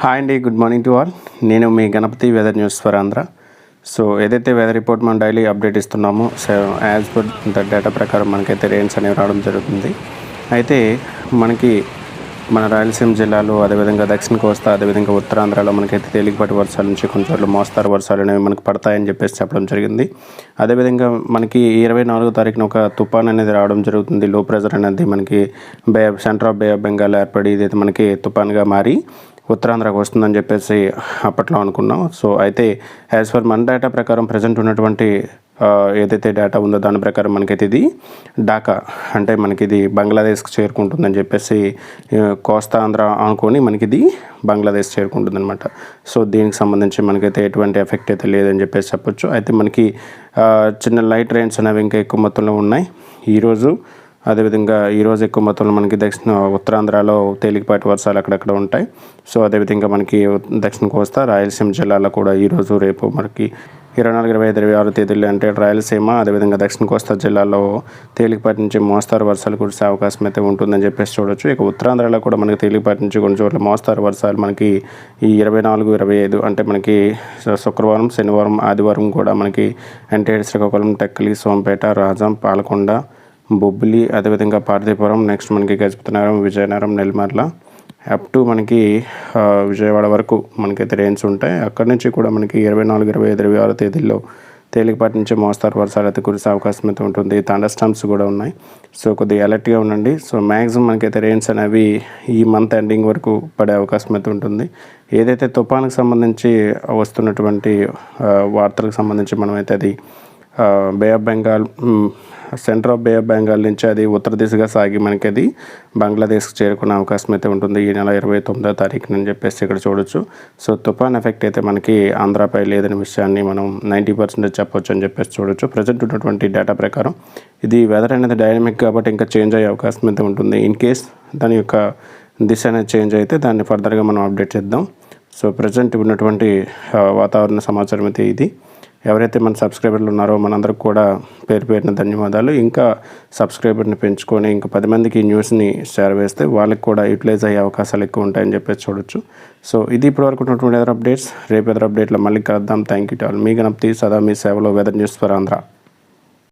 Hi అండి, good morning to all. నేను మీ Ganapati weather news for Andhra. So ఏదైతే వెదర్ రిపోర్ట్ మనం డైలీ అప్డేట్ ఇస్తున్నామో, so as per the data ప్రకారం మనకైతే రెయిన్స్ అనేవి రావడం జరుగుతుంది. అయితే మనకి మన రాయలసీమ జిల్లాలో, అదేవిధంగా దక్షిణ కోస్తా, అదేవిధంగా ఉత్తరాంధ్రలో మనకైతే తేలికపాటి వర్షాల నుంచి కొంచెం చోట్ల మోస్తారు వర్షాలు అనేవి మనకు పడతాయని చెప్పేసి చెప్పడం జరిగింది. అదేవిధంగా మనకి 24వ తారీఖున ఒక తుఫాన్ అనేది రావడం జరుగుతుంది. లో ప్రెజర్ అనేది మనకి centre of Bay of Bengal ఏర్పడి ఇదైతే మనకి తుఫాన్గా మారి ఉత్తరాంధ్రకు వస్తుందని చెప్పేసి అప్పట్లో అనుకున్నాం. సో అయితే యాజ్ పర్ మన డేటా ప్రకారం ప్రజెంట్ ఉన్నటువంటి ఏదైతే డేటా ఉందో దాని ప్రకారం మనకైతే ఇది ఢాకా అంటే మనకి ఇది బంగ్లాదేశ్కి చేరుకుంటుందని చెప్పేసి కోస్తా ఆంధ్ర అనుకొని మనకి ఇది బంగ్లాదేశ్ చేరుకుంటుందన్నమాట. సో దీనికి సంబంధించి మనకైతే ఎటువంటి ఎఫెక్ట్ అయితే లేదని చెప్పేసి చెప్పొచ్చు. అయితే మనకి చిన్న లైట్ రెయిన్స్ అనేవి ఇంకా ఎక్కువ మొత్తంలో ఉన్నాయి ఈరోజు. అదేవిధంగా ఈరోజు ఎక్కువ మొత్తంలో మనకి ఉత్తరాంధ్రలో తేలికపాటి వర్షాలు అక్కడక్కడ ఉంటాయి. సో అదేవిధంగా మనకి దక్షిణ కోస్తా, రాయలసీమ జిల్లాలో కూడా ఈరోజు రేపు మనకి 24, 25, 26 తేదీలు అంటే రాయలసీమ, అదేవిధంగా దక్షిణ కోస్తా జిల్లాలో తేలికపాటి నుంచి మోస్తారు వర్షాలు కురిసే అవకాశం అయితే ఉంటుందని చెప్పేసి చూడొచ్చు. ఇక ఉత్తరాంధ్రలో కూడా మనకి తేలికపాటి నుంచి కొన్ని చోట్ల మోస్తారు వర్షాలు మనకి ఈ 24, 25 అంటే మనకి శుక్రవారం, శనివారం, ఆదివారం కూడా మనకి ఎన్టీఆర్, శ్రీకాకుళం, టెక్కలి, సోంపేట, రాజాం, పాలకొండ, బొబ్బిలి, అదేవిధంగా పార్వతీపురం, నెక్స్ట్ మనకి గజపతినగరం, విజయనగరం, నెల్లిమర్ల అప్ టు మనకి విజయవాడ వరకు మనకైతే రెయిన్స్ ఉంటాయి. అక్కడి నుంచి కూడా మనకి 24, 25, 26 తేదీల్లో తేలికపాటి నుంచి మోస్తారు వర్షాలు అయితే కురిసే అవకాశం అయితే ఉంటుంది. థండర్ స్టార్మ్స్ కూడా ఉన్నాయి. సో కొద్దిగా అలర్ట్గా ఉండండి. సో మ్యాక్సిమం మనకైతే రెయిన్స్ అనేవి ఈ మంత్ ఎండింగ్ వరకు పడే అవకాశం అయితే ఉంటుంది. ఏదైతే తుఫానుకు సంబంధించి వస్తున్నటువంటి వార్తలకు సంబంధించి మనమైతే అది Bay of Bengal, centre of Bay of Bengal నుంచి అది ఉత్తర దిశగా సాగి మనకి అది బంగ్లాదేశ్కి చేరుకునే అవకాశం అయితే ఉంటుంది ఈ నెల 29వ తారీఖున అని చెప్పేసి ఇక్కడ చూడొచ్చు. సో తుఫాన్ ఎఫెక్ట్ అయితే మనకి ఆంధ్రాపై లేదనే విషయాన్ని మనం 90% చెప్పొచ్చు అని చెప్పేసి చూడొచ్చు. ప్రజెంట్ ఉన్నటువంటి డేటా ప్రకారం ఇది వెదర్ అనేది డైనమిక్ కాబట్టి ఇంకా చేంజ్ అయ్యే అవకాశం అయితే ఉంటుంది. ఇన్ కేస్ దాని యొక్క దిశ అనేది చేంజ్ అయితే దాన్ని ఫర్దర్గా మనం అప్డేట్ చేద్దాం. సో ప్రజెంట్ ఉన్నటువంటి వాతావరణ సమాచారం అయితే ఇది. ఎవరైతే మన సబ్స్క్రైబర్లు ఉన్నారో మనందరికి కూడా పేరు పేరున ధన్యవాదాలు. ఇంకా సబ్స్క్రైబర్ని పెంచుకొని ఇంకా 10 మందికి ఈ న్యూస్ని షేర్ వేస్తే వాళ్ళకి కూడా యూటిలైజ్ అయ్యే అవకాశాలు ఎక్కువ ఉంటాయని చెప్పేసి చూడొచ్చు. సో ఇది ఇప్పటివరకు ఉన్నటువంటి వెదర్ అప్డేట్స్. రేపు వెదర్ అప్డేట్లో మళ్ళీ కలుద్దాం. Thank you to all. మీ గణపతి, సదా మీ సేవలో వెదర్ న్యూస్ ఫర్ ఆంధ్ర.